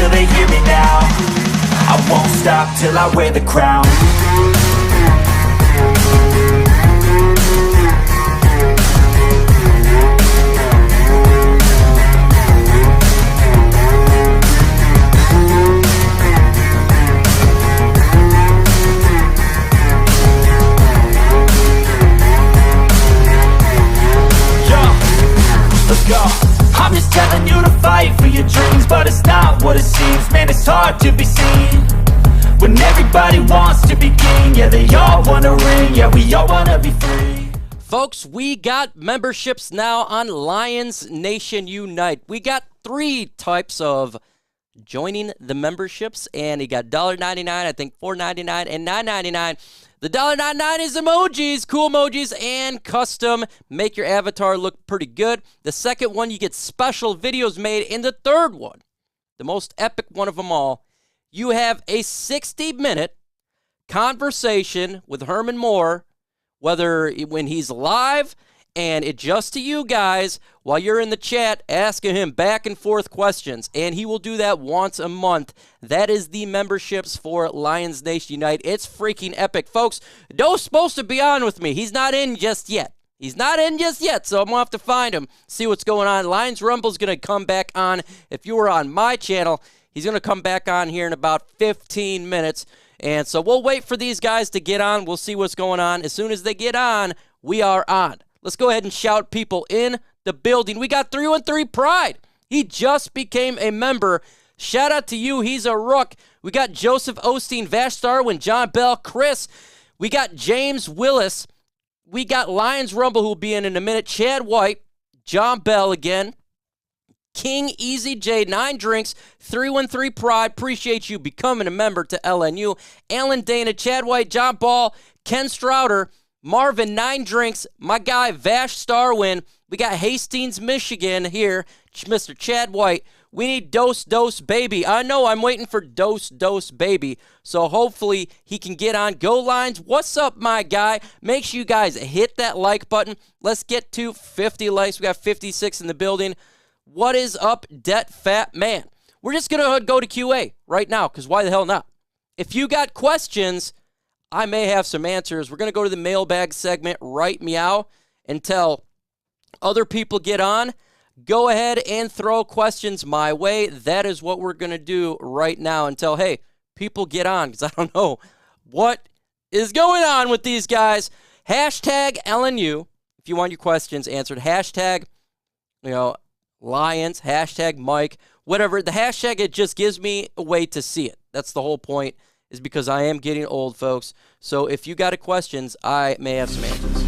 till they hear me now. I won't stop till I wear the crown. I'm just telling you to fight for your dreams, but it's not what it seems. Man, it's hard to be seen when everybody wants to be king. Yeah, they all want a ring. Yeah, we all want to be free. Folks, we got memberships now on Lions Nation Unite. We got 3 types of joining the memberships, and you got $1.99, I think $4.99, and $9.99. The $1.99 is emojis, cool emojis, and custom. Make your avatar look pretty good. The second one, you get special videos made. And the third one, the most epic one of them all, you have a 60-minute conversation with Herman Moore, whether when he's live, and it's just to you guys while you're in the chat asking him back and forth questions. And he will do that once a month. That is the memberships for Lions Nation Unite. It's freaking epic. Folks, Doe's supposed to be on with me. He's not in just yet. He's not in just yet, so I'm going to have to find him, see what's going on. Lions Rumble's going to come back on. If you were on my channel, he's going to come back on here in about 15 minutes. And so we'll wait for these guys to get on. We'll see what's going on. As soon as they get on, we are on. Let's go ahead and shout people in the building. We got 313 Pride. He just became a member. Shout out to you. He's a rook. We got Joseph Osteen, Vash Starwin, John Bell, Chris. We got James Willis. We got Lions Rumble, who will be in a minute. Chad White, John Bell again. King Easy J, 9 drinks, 313 Pride. Appreciate you becoming a member to LNU. Alan Dana, Chad White, John Ball, Ken Strouder, Marvin, 9 drinks. My guy, Vash Starwin. We got Hastings, Michigan here. Mr. Chad White. We need Dose Baby. I know I'm waiting for Dose Baby. So hopefully he can get on. Go Lines. What's up, my guy? Make sure you guys hit that like button. Let's get to 50 likes. We got 56 in the building. What is up, Debt Fat Man? We're just going to go to QA right now, because why the hell not? If you got questions, I may have some answers. We're going to go to the mailbag segment right meow until other people get on. Go ahead and throw questions my way. That is what we're going to do right now until, hey, people get on, because I don't know what is going on with these guys. Hashtag LNU, if you want your questions answered. Hashtag, Lions, hashtag Mike, whatever. The hashtag, it just gives me a way to see it. That's the whole point, is because I am getting old, folks. So if you got a questions, I may have some answers.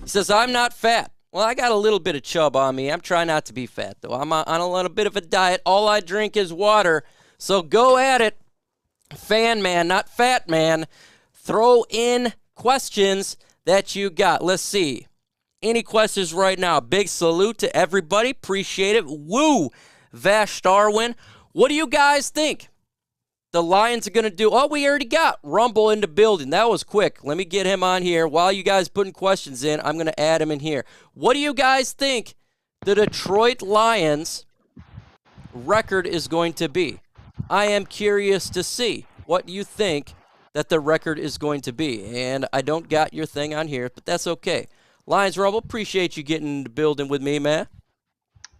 He says, I'm not fat. Well, I got a little bit of chub on me. I'm trying not to be fat, though. I'm on a little bit of a diet. All I drink is water. So go at it. Fan man, not fat man. Throw in questions that you got. Let's see. Any questions right now? Big salute to everybody. Appreciate it. Woo! Vash Starwin. What do you guys think the Lions are going to do? Oh, we already got Rumble in the building. That was quick. Let me get him on here. While you guys putting questions in, I'm going to add him in here. What do you guys think the Detroit Lions record is going to be? I am curious to see what you think that the record is going to be. And I don't got your thing on here, but that's okay. Lions Rumble, appreciate you getting in the building with me, man.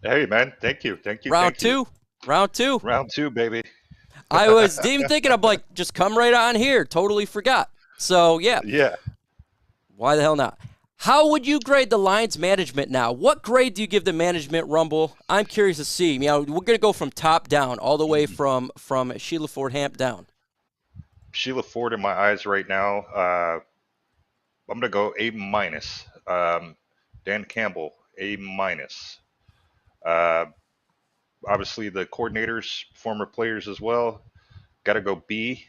Hey, man. Thank you. Round two. Round 2, baby. I was even thinking, I'm like, just come right on here. Totally forgot. So, yeah. Yeah. Why the hell not? How would you grade the Lions management now? What grade do you give the management, Rumble? I'm curious to see. We're going to go from top down, all the way from Sheila Ford Hamp down. Sheila Ford in my eyes right now. I'm going to go A-. Dan Campbell, A-. Obviously, the coordinators, former players as well. Got to go B+,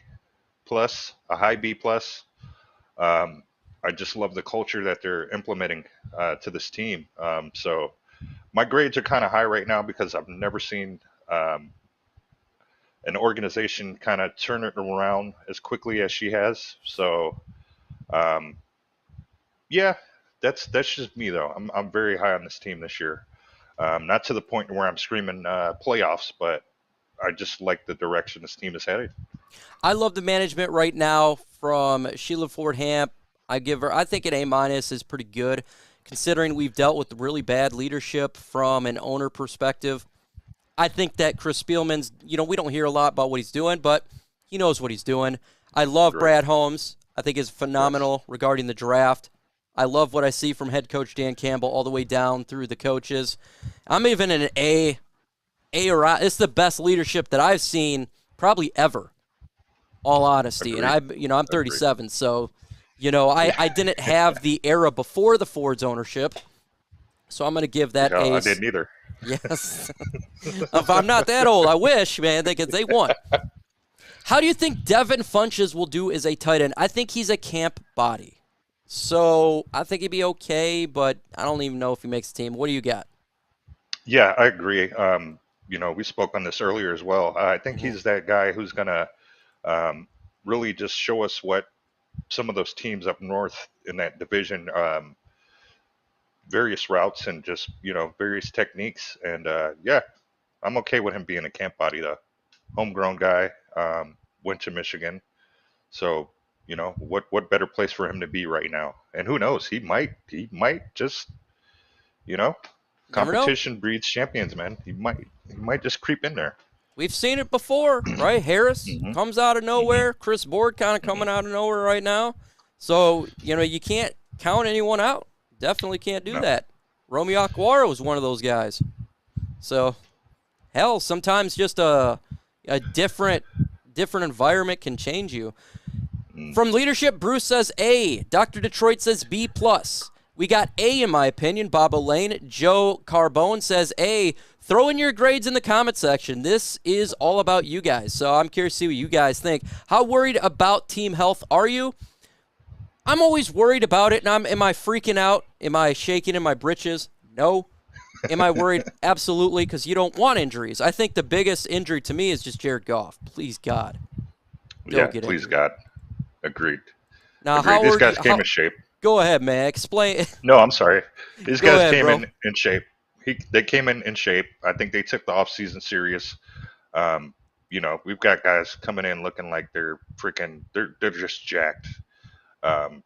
a high B+. I just love the culture that they're implementing to this team. So my grades are kind of high right now because I've never seen an organization kind of turn it around as quickly as she has. So Yeah, that's just me though. I'm very high on this team this year. Not to the point where I'm screaming playoffs, but I just like the direction this team is headed. I love the management right now from Sheila Ford Hamp. I think an A- is pretty good, considering we've dealt with really bad leadership from an owner perspective. I think that Chris Spielman's, we don't hear a lot about what he's doing, but he knows what he's doing. I love Right. Brad Holmes. I think is Yes. phenomenal regarding the draft. I love what I see from head coach Dan Campbell all the way down through the coaches. I'm even an A. It's the best leadership that I've seen probably ever, all honesty. And Agreed. I'm Agreed. 37, so I didn't have the era before the Ford's ownership, so I'm going to give that Yeah, I a didn't either. yes. If I'm not that old, I wish, man, because they won. How do you think Devin Funches will do as a tight end? I think he's a camp body, so I think he'd be okay, but I don't even know if he makes the team. What do you got? Yeah, I agree. We spoke on this earlier as well. I think Mhm. he's that guy who's gonna um, really just show us what some of those teams up north in that division, various routes and just various techniques. And yeah, I'm okay with him being a camp body though. Homegrown guy, went to Michigan, so what better place for him to be right now? And who knows, he might just you know Never know. competition breeds champions, man. He might just creep in there. We've seen it before, right? Harris Hmm. comes out of Hmm. nowhere. Chris Board kind of Hmm. coming out of nowhere right now. So, you can't count anyone out. Definitely can't do No. that. Romeo Aquara was one of those guys. So, hell, sometimes just a different environment can change you. Mm. From leadership, Bruce says A. Dr. Detroit says B+. We got A in my opinion. Bob Lane. Joe Carbone says A. Throw in your grades in the comment section. This is all about you guys. So I'm curious to see what you guys think. How worried about team health are you? I'm always worried about it. And am I freaking out? Am I shaking in my britches? No. Am I worried? Absolutely, because you don't want injuries. I think the biggest injury to me is just Jared Goff. Please, God, Yeah, don't get please injured. God. Agreed. Now, Agreed. how These are you? guys came in shape. Go ahead, man. Explain. No, I'm sorry. These Go guys ahead, came bro. in shape. They came in shape. I think they took the off season serious. Um, we've got guys coming in looking like they're freaking. They're just jacked. Um,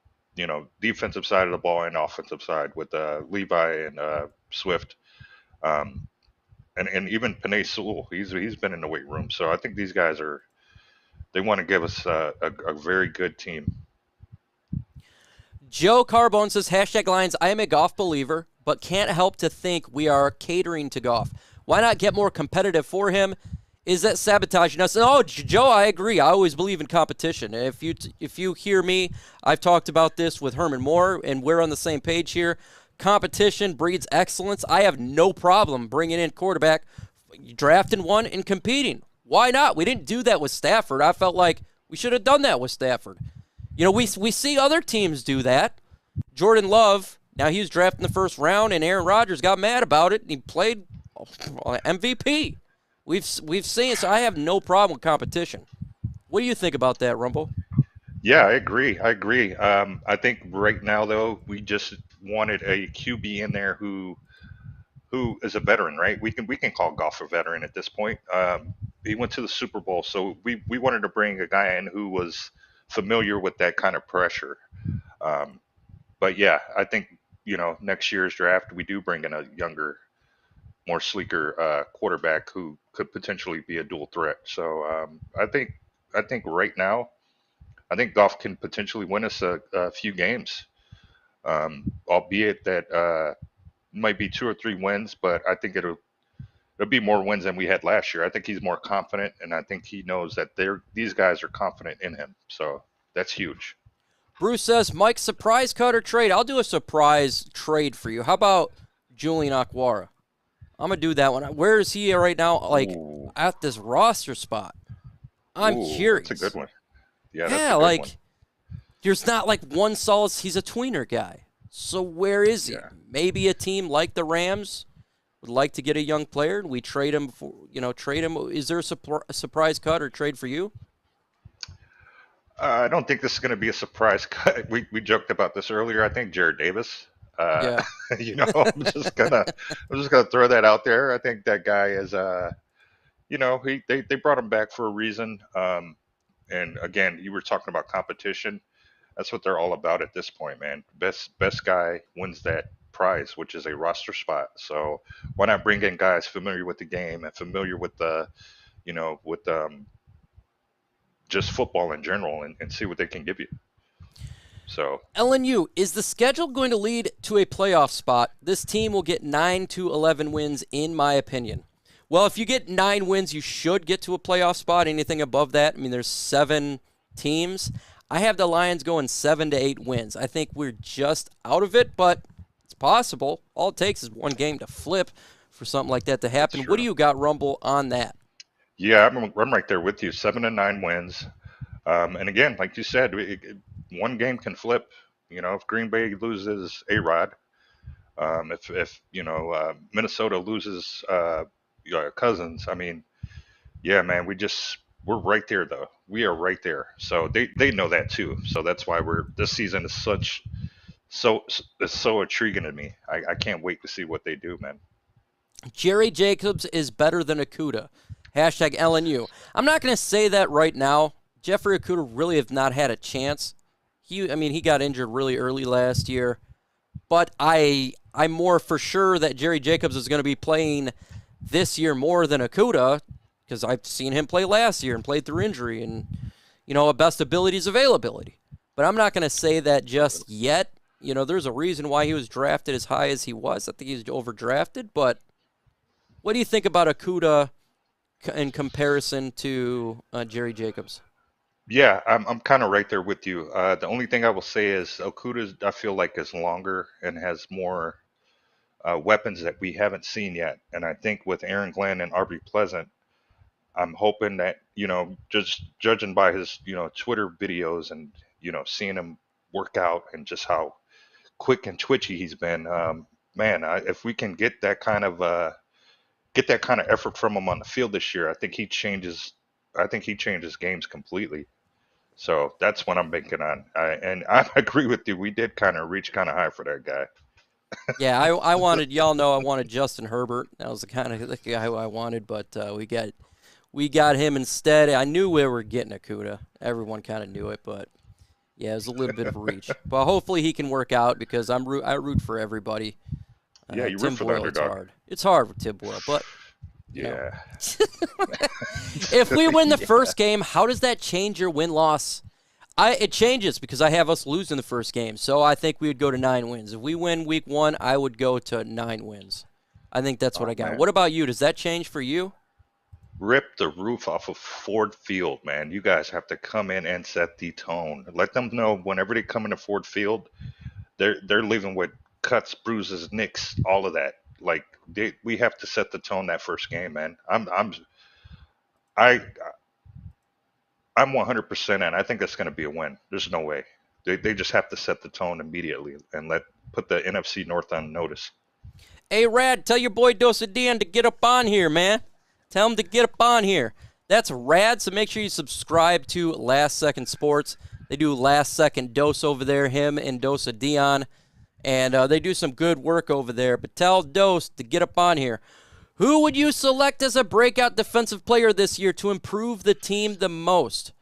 defensive side of the ball and offensive side with Levi and Swift. Um, and even Panay Sewell. He's been in the weight room. So I think these guys are. They want to give us a very good team. Joe Carbone says, hashtag Lions, I am a golf believer, but can't help to think we are catering to golf. Why not get more competitive for him? Is that sabotaging us? Oh, Joe, I agree. I always believe in competition. If you hear me, I've talked about this with Herman Moore, and we're on the same page here. Competition breeds excellence. I have no problem bringing in quarterback, drafting one, and competing. Why not? We didn't do that with Stafford. I felt like we should have done that with Stafford. We see other teams do that. Jordan Love, now he was drafted in the first round, and Aaron Rodgers got mad about it, and he played MVP. We've seen it, so I have no problem with competition. What do you think about that, Rumble? Yeah, I agree. I agree. I think right now though, we just wanted a QB in there who is a veteran, right? We can call Goff a veteran at this point. He went to the Super Bowl, so we wanted to bring a guy in who was familiar with that kind of pressure. Um, but yeah, I think next year's draft we do bring in a younger, more sleeker quarterback who could potentially be a dual threat. So I think right now I think Goff can potentially win us a few games, albeit that might be 2 or 3 wins, but I think it'll be more wins than we had last year. I think he's more confident, and I think he knows that these guys are confident in him. So that's huge. Bruce says, Mike, surprise cut or trade? I'll do a surprise trade for you. How about Julian Aquara? I'm going to do that one. Where is he right now, like, Ooh, at this roster spot? I'm that's a good curious. one. Yeah, that's Yeah, a good one. like, there's not like one solid. He's a tweener guy. So where is he? Yeah. Maybe a team like the Rams would like to get a young player, and we trade him for trade him. Is there a surprise cut or trade for you? I don't think this is going to be a surprise cut. We joked about this earlier. I think Jared Davis. Uh, Yeah. I'm just gonna throw that out there. I think that guy is they brought him back for a reason. And again, you were talking about competition. That's what they're all about at this point, man. Best guy wins that prize, which is a roster spot. So why not bring in guys familiar with the game and familiar with the with just football in general, and see what they can give you. So LNU, is the schedule going to lead to a playoff spot? This team will get 9 to 11 wins, in my opinion. Well, if you get 9 wins, you should get to a playoff spot. Anything above that, I mean, there's 7 teams. I have the Lions going 7 to 8 wins. I think we're just out of it, but it's possible. All it takes is one game to flip for something like that to happen. What do you got, Rumble, on that? yeah, I'm right there with you. 7 to 9 wins. And again, like you said, one game can flip. If Green Bay loses A-Rod, if Minnesota loses Cousins, I mean, yeah, man, we're right there though. We are right there. So they know that too. So that's why this season is so intriguing to me. I can't wait to see what they do, man. Jerry Jacobs is better than Okudah. Hashtag LNU. I'm not going to say that right now. Jeffrey Okudah really have not had a chance. He got injured really early last year. But I'm more for sure that Jerry Jacobs is going to be playing this year more than Okudah, because I've seen him play last year and played through injury and, best ability is availability. But I'm not going to say that just yet. There's a reason why he was drafted as high as he was. I think he's overdrafted. But what do you think about Okudah in comparison to Jerry Jacobs? Yeah, I'm kind of right there with you. The only thing I will say is Okuda, I feel like, is longer and has more weapons that we haven't seen yet. And I think with Aaron Glenn and Aubrey Pleasant, I'm hoping that, just judging by his, Twitter videos and, seeing him work out and just how quick and twitchy he's been, man, if we can get that kind of effort from him on the field this year, I think he changes games completely. So that's what I'm banking on. And I agree with you. We did kind of reach kind of high for that guy. Yeah, I wanted, y'all know I wanted Justin Herbert. That was the guy who I wanted, but we got him instead. I knew we were getting Okudah. Everyone kind of knew it, but yeah, it was a little bit of a reach. But hopefully he can work out, because I root for everybody. Yeah, you Tim root for Boyle, the it's underdog. hard. It's hard with Tim Boyle, but Yeah. if we win the first game, how does that change your win-loss? It changes, because I have us losing the first game, so I think we would go to 9 wins. If we win week 1, I would go to 9 wins. I think that's what I got. Man. What about you? Does that change for you? Rip the roof off of Ford Field, man. You guys have to come in and set the tone. Let them know whenever they come into Ford Field, they're leaving with cuts, bruises, nicks, all of that. Like we have to set the tone that first game, man. I I'm 100% in. I think that's going to be a win. There's no way. They just have to set the tone immediately and put the NFC North on notice. Hey, Rad, tell your boy Dosadian to get up on here, man. Tell him to get up on here. That's Rad, so make sure you subscribe to Last Second Sports. They do Last Second Dose over there, him and Dosa Dion, and they do some good work over there. But tell Dose to get up on here. Who would you select as a breakout defensive player this year to improve the team the most?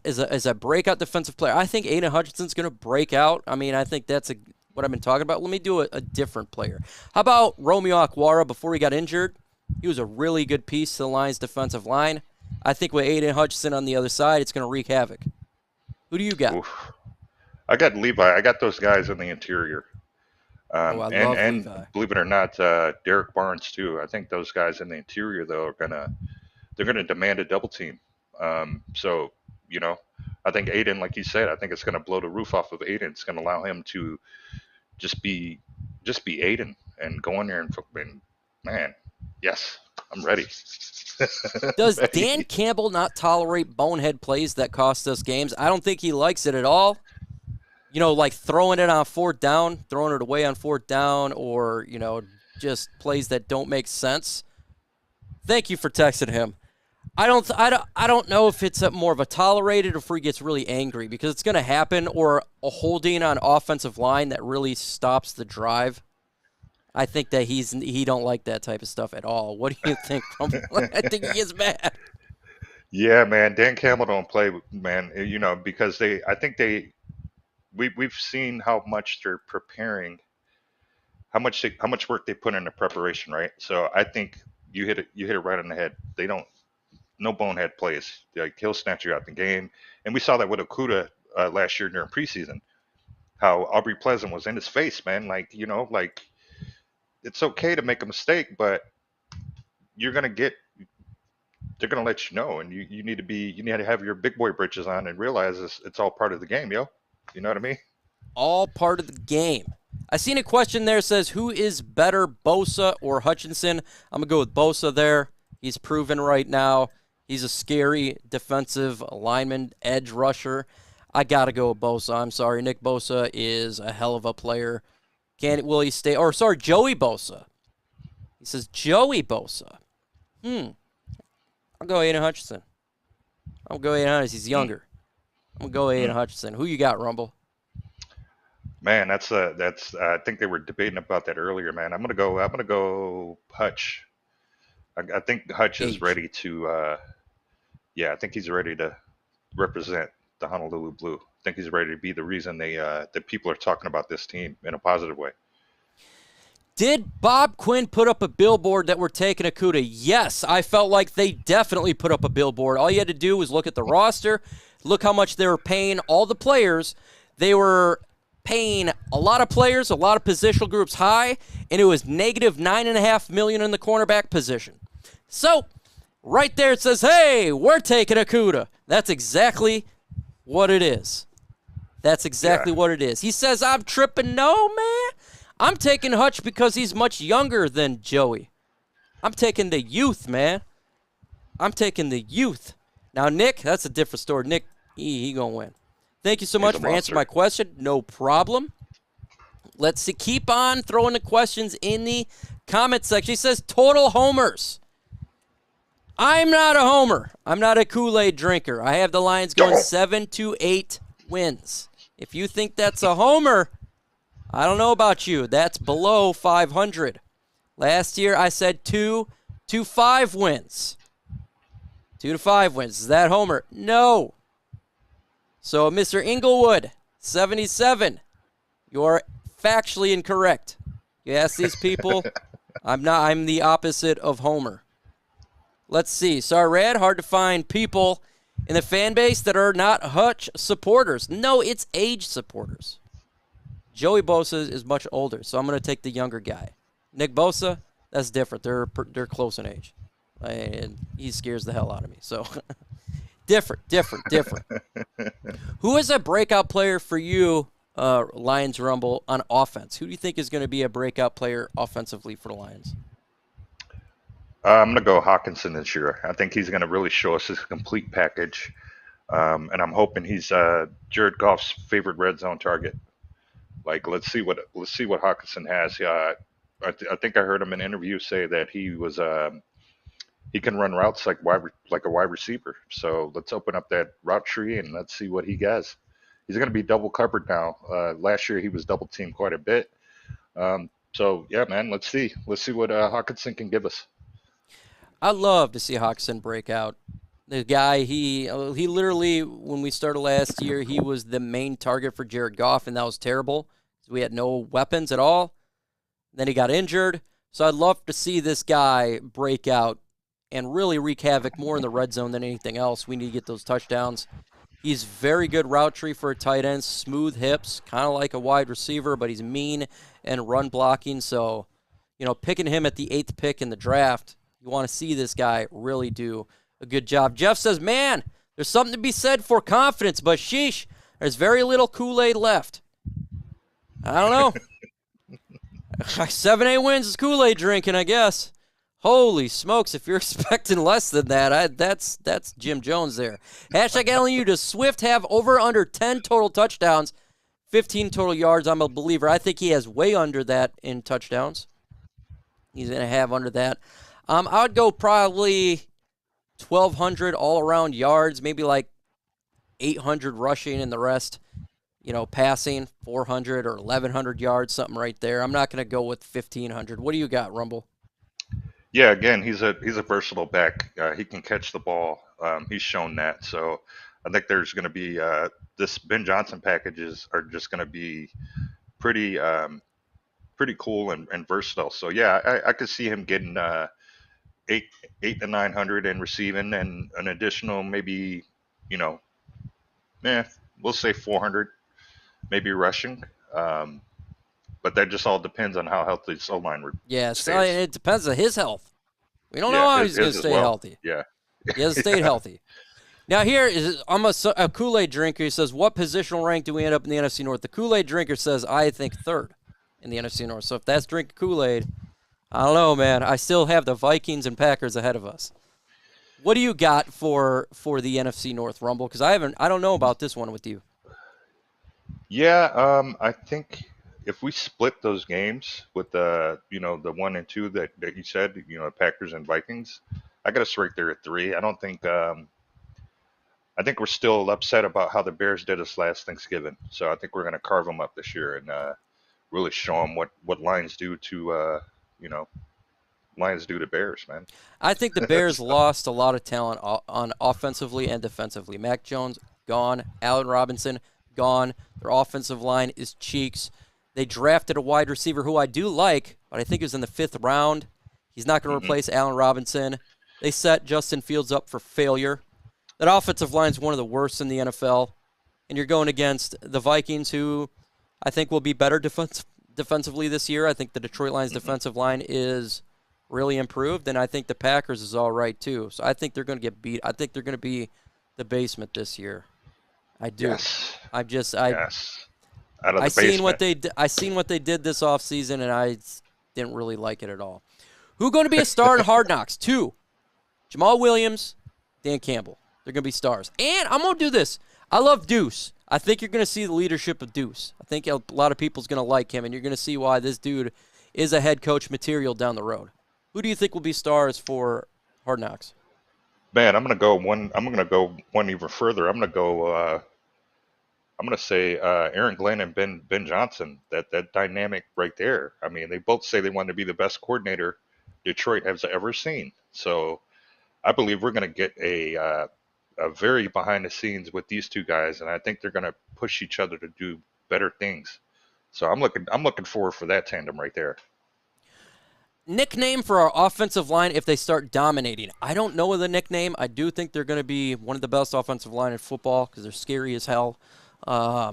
As a breakout defensive player, I think Aidan Hutchinson's going to break out. I mean, I think that's what I've been talking about. Let me do a different player. How about Romeo Okwara before he got injured? He was a really good piece to the Lions' defensive line. I think with Aidan Hutchinson on the other side, it's going to wreak havoc. Who do you got? Oof. I got Levi. I got those guys in the interior. I love Levi. Believe it or not, Derek Barnes too. I think those guys in the interior though they're gonna demand a double team. So I think Aidan, like you said, I think it's gonna blow the roof off of Aidan. It's gonna allow him to just be Aidan and go in there and man, yes, I'm ready. Does Dan Campbell not tolerate bonehead plays that cost us games? I don't think he likes it at all. Like throwing it on 4th down, throwing it away on 4th down, or, just plays that don't make sense. Thank you for texting him. I don't know if it's more of a tolerated or if he gets really angry, because it's going to happen, or a holding on offensive line that really stops the drive. I think that he don't like that type of stuff at all. What do you think? I think he is mad. Yeah, man. Dan Campbell don't play, man. Because we've seen how much they're preparing, how much work they put into preparation, right? So I think you hit it right on the head. They don't, no bonehead plays. Like, he'll snatch you out the game, and we saw that with Okudah last year during preseason. How Aubrey Pleasant was in his face, man. Like, it's okay to make a mistake, but you're gonna get they're gonna let you know, and you need to have your big boy britches on and realize it's all part of the game, yo. You know what I mean? All part of the game. I seen a question there that says, who is better, Bosa or Hutchinson? I'm gonna go with Bosa there. He's proven right now. He's a scary defensive lineman, edge rusher. I gotta go with Bosa. I'm sorry, Nick Bosa is a hell of a player. Will he stay? Or sorry, Joey Bosa. He says Joey Bosa. I'll go Aidan Hutchinson. I'll go Aidan Hutchinson. He's younger. I'm gonna go Aidan Hutchinson. Who you got, Rumble? Man, that's I think they were debating about that earlier, man. I'm gonna go Hutch. I think Hutch is ready to. I think he's ready to represent the Honolulu Blue. I think he's ready to be the reason that people are talking about this team in a positive way. Did Bob Quinn put up a billboard that we're taking Okudah? Yes, I felt like they definitely put up a billboard. All you had to do was look at the roster, look how much they were paying all the players. They were paying a lot of players, a lot of positional groups high, and it was negative $9.5 million in the cornerback position. So, right there it says, hey, we're taking Okudah. That's exactly what it is. That's exactly what it is. He says, I'm tripping. No, man. I'm taking Hutch because he's much younger than Joey. I'm taking the youth, man. I'm taking the youth. Now, Nick, that's a different story. Nick, he going to win. Thank you so much for answering my question. No problem. Let's see. Keep on throwing the questions in the comment section. He says, total homers. I'm not a homer. I'm not a Kool-Aid drinker. I have the Lions going 7 to 8 wins. If you think that's a homer, I don't know about you. That's below 500. Last year, I said 2 to 5 wins. 2 to 5 wins. Is that homer? No. So, Mr. Inglewood, 77, you're factually incorrect. You ask these people, I'm the opposite of homer. Let's see. Sorry, Rad, hard to find people in the fan base that are not Hutch supporters. No, it's age supporters. Joey Bosa is much older, so I'm going to take the younger guy. Nick Bosa, that's different. They're close in age. And he scares the hell out of me. So, different. Who is a breakout player for you, Lions Rumble, on offense? Who do you think is going to be a breakout player offensively for the Lions? I'm going to go Hawkinson this year. I think he's going to really show us his complete package. And I'm hoping he's Jared Goff's favorite red zone target. Like, let's see what Hawkinson has. I think I heard him in an interview say that he was he can run routes like a wide receiver. So let's open up that route tree and let's see what he has. He's going to be double covered now. Last year he was double teamed quite a bit. So yeah, man, let's see what Hawkinson can give us. I'd love to see Hawkinson break out. The guy, he literally, when we started last year, he was the main target for Jared Goff, and that was terrible. We had no weapons at all. Then he got injured. So I'd love to see this guy break out and really wreak havoc more in the red zone than anything else. We need to get those touchdowns. He's very good route tree for a tight end, smooth hips, kind of like a wide receiver, but he's mean and run blocking. So, picking him at the 8th pick in the draft, you want to see this guy really do a good job. Jeff says, man, there's something to be said for confidence, but sheesh, there's very little Kool-Aid left. I don't know. 7-8 wins is Kool-Aid drinking, I guess. Holy smokes, if you're expecting less than that, that's Jim Jones there. Hashtag LNU, does Swift have over under 10 total touchdowns, 15 total yards? I'm a believer. I think he has way under that in touchdowns. He's going to have under that. I would go probably 1,200 all-around yards, maybe like 800 rushing and the rest, passing, 400 or 1,100 yards, something right there. I'm not going to go with 1,500. What do you got, Rumble? Yeah, again, he's a versatile back. He can catch the ball. He's shown that. So I think there's going to be this Ben Johnson packages are just going to be pretty pretty cool and versatile. So yeah, I could see him getting eight to 900 in receiving and an additional maybe you know we'll say 400 maybe rushing. But that just all depends on how healthy the O-line Yeah, so stays. it depends on his health. We don't know Yeah, how he's going to as stay well. healthy. Yeah. He hasn't stayed healthy. Now here is I'm a Kool-Aid drinker. He says, what positional rank do we end up in the NFC North? The Kool-Aid drinker says, I think third in the NFC North. So if that's drinking Kool-Aid, I don't know, man. I still have the Vikings and Packers ahead of us. What do you got for the NFC North, Rumble? Because I don't know about this one with you. Yeah, I think if we split those games with the 1 and 2 that you said, Packers and Vikings, I got us right there at 3. I don't think I think we're still upset about how the Bears did us last Thanksgiving. So I think we're going to carve them up this year and really show them what Lions do to Lions do to Bears, man. I think the Bears lost a lot of talent on offensively and defensively. Mac Jones, gone. Allen Robinson, gone. Their offensive line is cheeks. They drafted a wide receiver who I do like, but I think he was in the 5th round. He's not going to replace Allen Robinson. They set Justin Fields up for failure. That offensive line is one of the worst in the NFL. And you're going against the Vikings, who I think will be better defensively this year. I think the Detroit Lions defensive line is really improved, and I think the Packers is all right too. So I think they're going to get beat. I think they're going to be the basement this year. I do. Yes. Yes. Out of the I seen basement. I seen what they did this offseason, and I didn't really like it at all. Who going to be a star in Hard Knocks? 2. Jamal Williams, Dan Campbell. They're going to be stars. And I'm going to do this. I love Deuce. I think you're going to see the leadership of Deuce. I think a lot of people's going to like him, and you're going to see why this dude is a head coach material down the road. Who do you think will be stars for Hard Knocks? Man, I'm gonna go one even further. I'm gonna say Aaron Glenn and Ben Johnson. That dynamic right there. I mean, they both say they want to be the best coordinator Detroit has ever seen. So I believe we're gonna get a very behind the scenes with these two guys, and I think they're gonna push each other to do better things. So I'm looking forward for that tandem right there. Nickname for our offensive line if they start dominating. I don't know the nickname. I do think they're going to be one of the best offensive line in football because they're scary as hell. I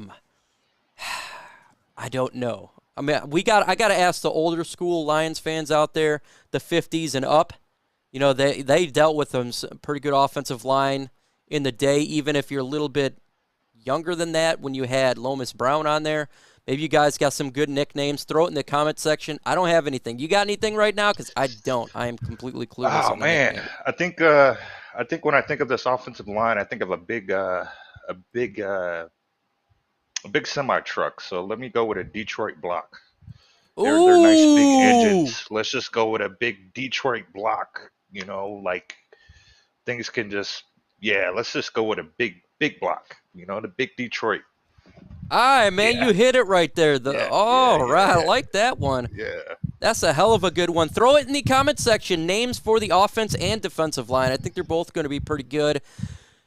don't know. I mean, I got to ask the older school Lions fans out there, the 50s and up. They dealt with them pretty good offensive line in the day, even if you're a little bit younger than that when you had Lomas Brown on there. Maybe you guys got some good nicknames. Throw it in the comment section. I don't have anything. You got anything right now? Because I don't. I am completely clueless. Oh on the man, nickname. I think when I think of this offensive line, I think of a big semi truck. So let me go with a Detroit block. They're nice big engines. Let's just go with a big Detroit block. Like things can just let's just go with a big block. The big Detroit. All right, man, Yeah. you hit it right there. Yeah, Right, I yeah. like that one. Yeah. That's a hell of a good one. Throw it in the comment section. Names for the offense and defensive line. I think they're both going to be pretty good.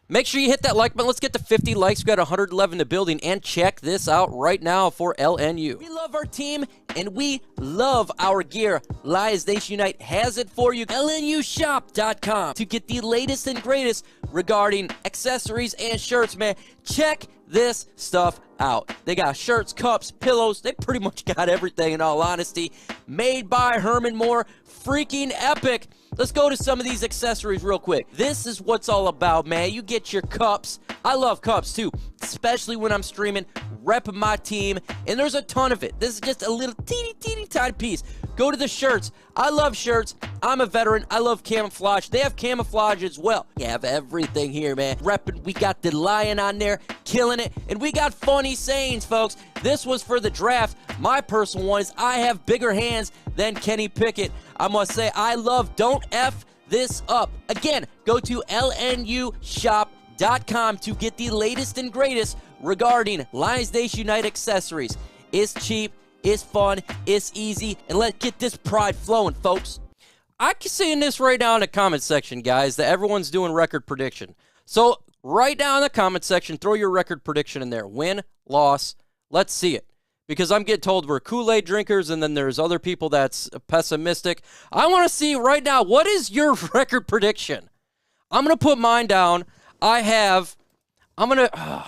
Make sure you hit that like button. Let's get to 50 likes. We got 111 in the building. And check this out right now for LNU. We love our team, and we love our gear. Lions Nation Unite has it for you. LNUshop.com to get the latest and greatest regarding accessories and shirts, man. Check this stuff out. They got shirts, cups, pillows. They pretty much got everything, in all honesty. Made by Herman Moore. Freaking epic. Let's go to some of these accessories real quick. This is what's all about, man. You get your cups. I love cups too, especially when I'm streaming, repping my team, and there's a ton of it. This is just a little teeny tiny piece. Go to the shirts. I love shirts. I'm a veteran. I love camouflage. They have camouflage as well. You have everything here, man. Repping. We got the lion on there, killing it, and we got funny sayings, folks. This was for the draft. My personal one is I have bigger hands than Kenny Pickett. I must say, I love Don't F this up. Again, go to LNUshop.com to get the latest and greatest regarding Lions Nation Unite accessories. It's cheap, it's fun, it's easy, and let's get this pride flowing, folks. I can see in this right now in the comment section, guys, that everyone's doing record prediction. So right now in the comment section, throw your record prediction in there. Win, loss, let's see it. Because I'm getting told we're Kool-Aid drinkers, and then there's other people that's pessimistic. I want to see right now, what is your record prediction? I'm going to put mine down. I'm going to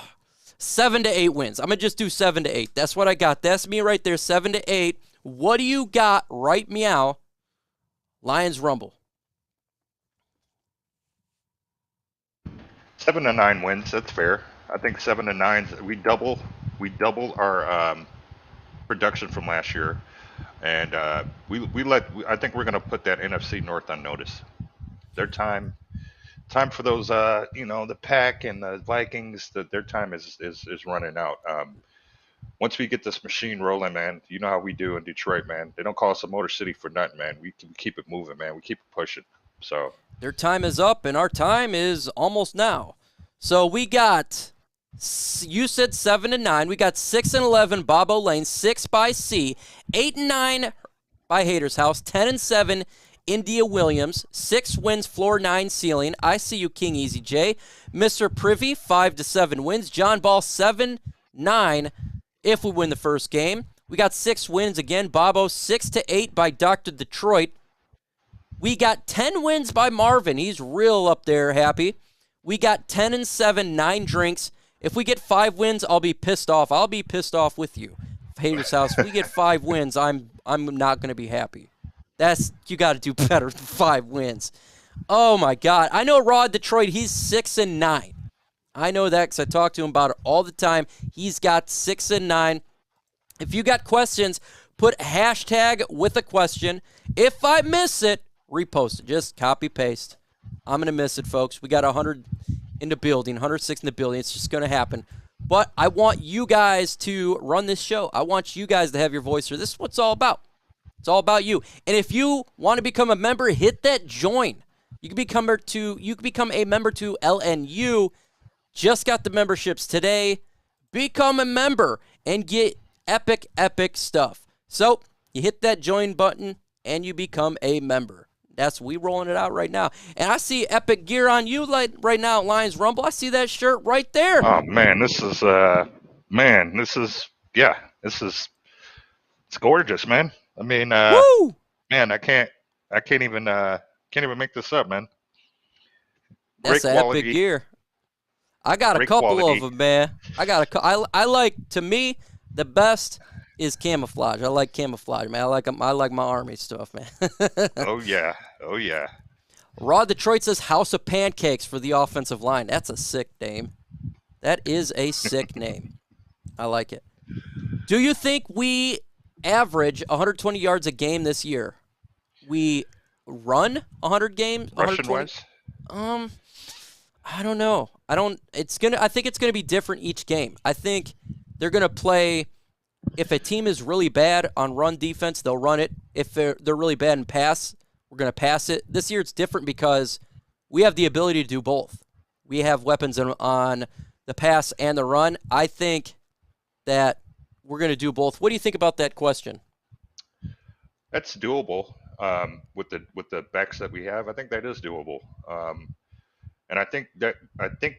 7 to 8 wins. I'm going to just do 7 to 8. That's what I got. That's me right there, 7 to 8. What do you got right meow? Lions Rumble. 7 to 9 wins. That's fair. I think 7 to 9. We double our production from last year, and I think we're going to put that NFC North on notice. Their time for those the Pack and the Vikings, their time is running out. Once we get this machine rolling, man, you know how we do in Detroit, man. They don't call us a Motor City for nothing, man. We keep it moving, man. We keep it pushing. So their time is up, and our time is almost now. So we got, you said 7 to 9. We got 6 and 11, Bobo Lane, 6 by C, 8 and 9 by Haters House, 10 and 7, India Williams, 6 wins, floor 9 ceiling. I see you, King Easy J. Mr. Privy, 5 to 7 wins. John Ball, 7-9 if we win the first game. We got 6 wins again. Bobo, 6 to 8 by Dr. Detroit. We got 10 wins by Marvin. He's real up there happy. We got 10 and 7, 9 drinks. If we get 5 wins, I'll be pissed off. I'll be pissed off with you. Haters House, if we get 5 wins, I'm not going to be happy. You got to do better than 5 wins. Oh, my God. I know Rod Detroit, he's 6 and 9. I know that because I talk to him about it all the time. He's got 6 and 9. If you got questions, put hashtag with a question. If I miss it, repost it. Just copy paste. I'm going to miss it, folks. We got 100 in the building, 106 in the building. It's just going to happen. But I want you guys to run this show. I want you guys to have your voice here. This is what it's all about. It's all about you. And if you want to become a member, hit that join. You can become a member to LNU. Just got the memberships today. Become a member and get epic stuff. So you hit that join button and you become a member. We rolling it out right now. And I see epic gear on you right now at Lions Rumble. I see that shirt right there. Oh man, it's gorgeous, man. I mean, Woo! Man, I can't even make this up, man. That's epic gear. I got a couple of them, man. I like, to me, the best is camouflage. I like camouflage, man. I like my army stuff, man. Oh yeah. Rod Detroit says House of Pancakes for the offensive line. That's a sick name. That is a sick name. I like it. Do you think we average 120 yards a game this year? We run 100 games? Russian-wise? I don't know. I think it's gonna be different each game. I think they're gonna play. If a team is really bad on run defense, they'll run it. If they're really bad in pass, we're gonna pass it. This year it's different because we have the ability to do both. We have weapons on the pass and the run. I think that we're gonna do both. What do you think about that question? That's doable. With the backs that we have, I think that is doable. And I think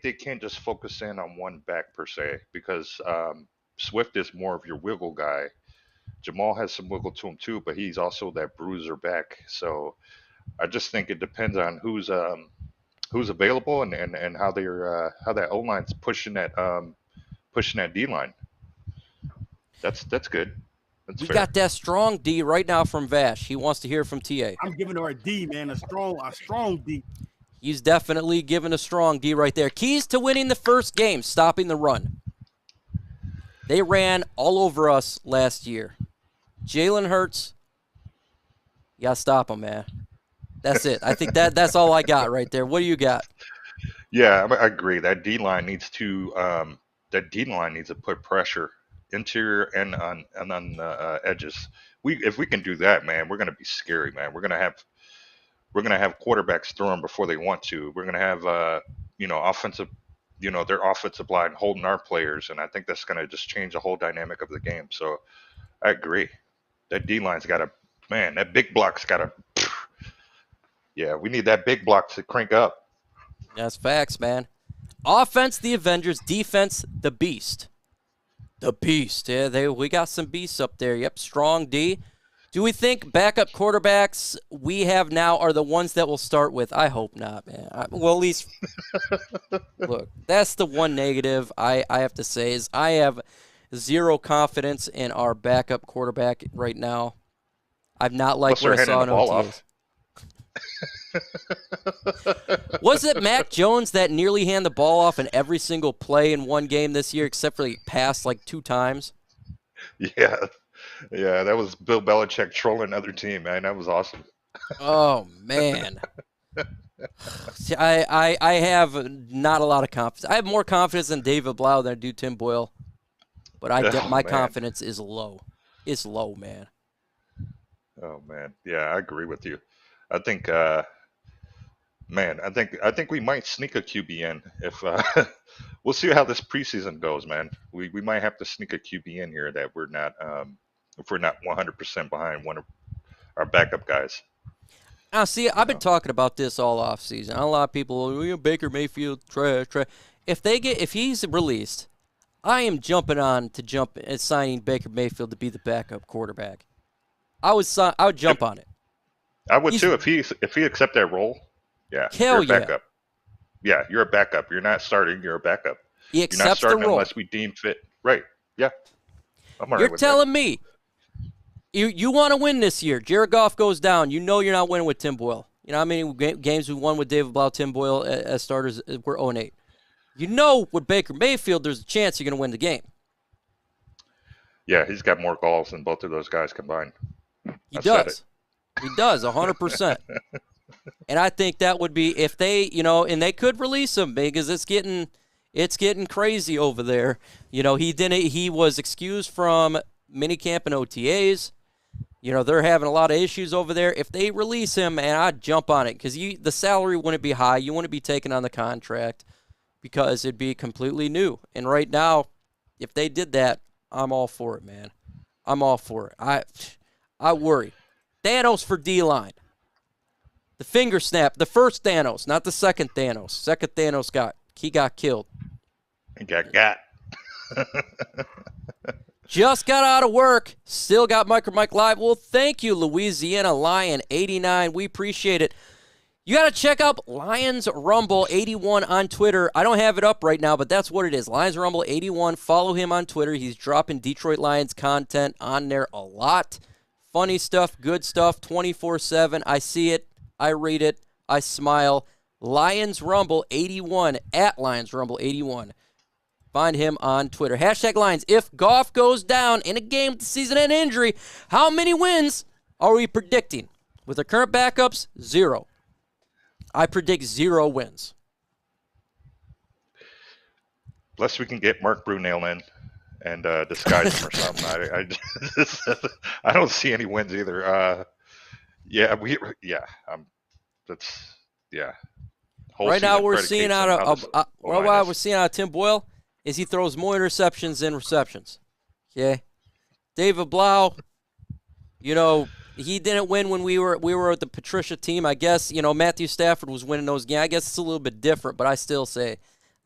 they can't just focus in on one back per se, because Swift is more of your wiggle guy. Jamal has some wiggle to him too, but he's also that bruiser back. So I just think it depends on who's available and how that O line's pushing that D line. That's good. We got that strong D right now from Vash. He wants to hear from TA. I'm giving her a D, man, a strong D. He's definitely giving a strong D right there. Keys to winning the first game, stopping the run. They ran all over us last year. Jalen Hurts, you got to stop him, man. That's it. I think that's all I got right there. What do you got? Yeah, I agree. That D line needs to put pressure interior and on the edges. If we can do that, man, we're gonna be scary, man. We're gonna have we're going to have quarterbacks throw them before they want to. We're going to have, offensive, their offensive line holding our players. And I think that's going to just change the whole dynamic of the game. So I agree. That D line's got to, man, that big block's got to, yeah, we need that big block to crank up. That's facts, man. Offense, the Avengers. Defense, the Beast. The Beast. Yeah, we got some beasts up there. Yep, strong D. Do we think backup quarterbacks we have now are the ones that we'll start with? I hope not, man. Well, at least, look, that's the one negative I have to say is I have zero confidence in our backup quarterback right now. I've not liked what I saw in OTAs. Was it Mac Jones that nearly handed the ball off in every single play in one game this year, except for he passed like 2 times? Yeah. Yeah, that was Bill Belichick trolling another team, man. That was awesome. Oh, man. See, I have not a lot of confidence. I have more confidence in David Blau than I do Tim Boyle. But my confidence is low. It's low, man. Oh, man. Yeah, I agree with you. I think, man, I think we might sneak a QB in if we'll see how this preseason goes, man. We might have to sneak a QB in here that we're not if we're not 100% behind one of our backup guys. Now, see, I've been talking about this all off season. A lot of people, Baker Mayfield, trash. If he's released, I am jumping on and signing Baker Mayfield to be the backup quarterback. I would jump on it. I would too if he accept that role. Yeah, hell you're a backup. Yeah, you're a backup. You're not starting. You're a backup. He accepts the role. You're not starting unless we deem fit. Right. Yeah. I'm all right You're with telling me you want to win this year. Jared Goff goes down. You know you're not winning with Tim Boyle. You know how many games we won with David Blau, Tim Boyle as starters? We're 0-8. You know with Baker Mayfield, there's a chance you're going to win the game. Yeah, he's got more goals than both of those guys combined. He does. He does, 100%. And I think that would be if they, and they could release him because it's getting crazy over there. He was excused from minicamp and OTAs. They're having a lot of issues over there. If they release him, and I'd jump on it because the salary wouldn't be high. You wouldn't be taking on the contract because it'd be completely new. And right now, if they did that, I'm all for it, man. I'm all for it. I worry. Thanos for D-line. The finger snap. The first Thanos, not the second Thanos. Second Thanos got killed. He got. Just got out of work. Still got Micro Mike Live. Well, thank you, Louisiana Lion 89. We appreciate it. You got to check out Lions Rumble 81 on Twitter. I don't have it up right now, but that's what it is. Lions Rumble 81. Follow him on Twitter. He's dropping Detroit Lions content on there a lot. Funny stuff, good stuff, 24/7. I see it. I read it. I smile. Lions Rumble 81 at Lions Rumble 81. Find him on Twitter. Hashtag Lions. If Goff goes down in a game with the season-end injury, how many wins are we predicting? With our current backups, 0. I predict 0 wins. Unless we can get Mark Brunel in and disguise him or something. I don't see any wins either. Whole right now season we're seeing what we're seeing out of Tim Boyle is he throws more interceptions than receptions. Okay, David Blau, he didn't win when we were at the Patricia team. I guess Matthew Stafford was winning those games. I guess it's a little bit different, but I still say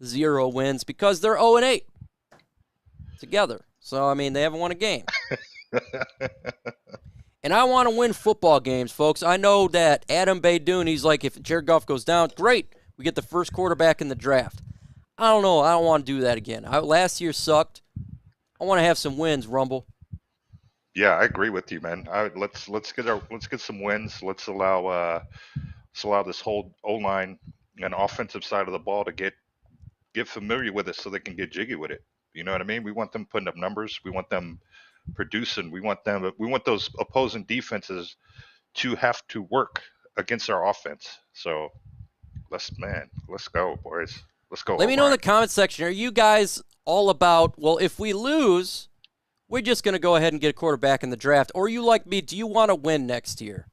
0 wins because they're 0-8 together. So they haven't won a game. And I want to win football games, folks. I know that Adam Baydoun, he's like, if Jared Goff goes down, great. We get the first quarterback in the draft. I don't know. I don't want to do that again. Last year sucked. I want to have some wins, Rumble. Yeah, I agree with you, man. Let's get some wins. Let's allow this whole O-line and offensive side of the ball to get familiar with it so they can get jiggy with it. You know what I mean? We want them putting up numbers. We want them producing. We want those opposing defenses to have to work against our offense. So let's go, boys. Let's go. Let me know in the comment section. Are you guys all about, well, if we lose, we're just going to go ahead and get a quarterback in the draft? Or are you like me? Do you want to win next year?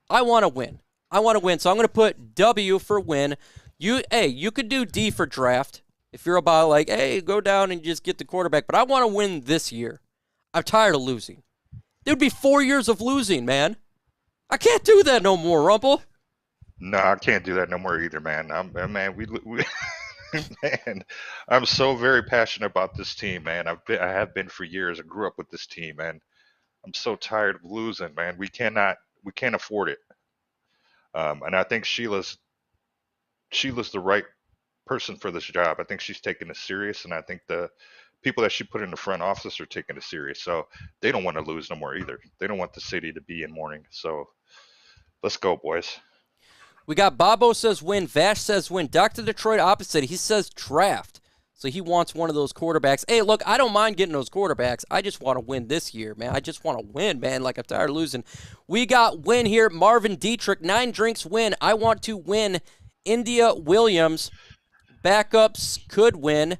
I want to win. I want to win. So I'm going to put W for win. You could do D for draft if you're about like, hey, go down and just get the quarterback. But I want to win this year. I'm tired of losing. There'd be 4 years of losing, man. I can't do that no more, Rumble. No, I can't do that no more either, man. Man, man, I'm so very passionate about this team, man. I have been for years. I grew up with this team, man. I'm so tired of losing, man. We can't afford it. And I think Sheila's the right person for this job. I think she's taking it serious, and I think the people that she put in the front office are taking it serious. So they don't want to lose no more either. They don't want the city to be in mourning. So let's go, boys. We got Bobo says win. Vash says win. Dr. Detroit opposite. He says draft. So he wants one of those quarterbacks. Hey, look, I don't mind getting those quarterbacks. I just want to win this year, man. I just want to win, man. Like, I'm tired of losing. We got win here. Marvin Dietrich, 9 drinks win. I want to win. India Williams, backups could win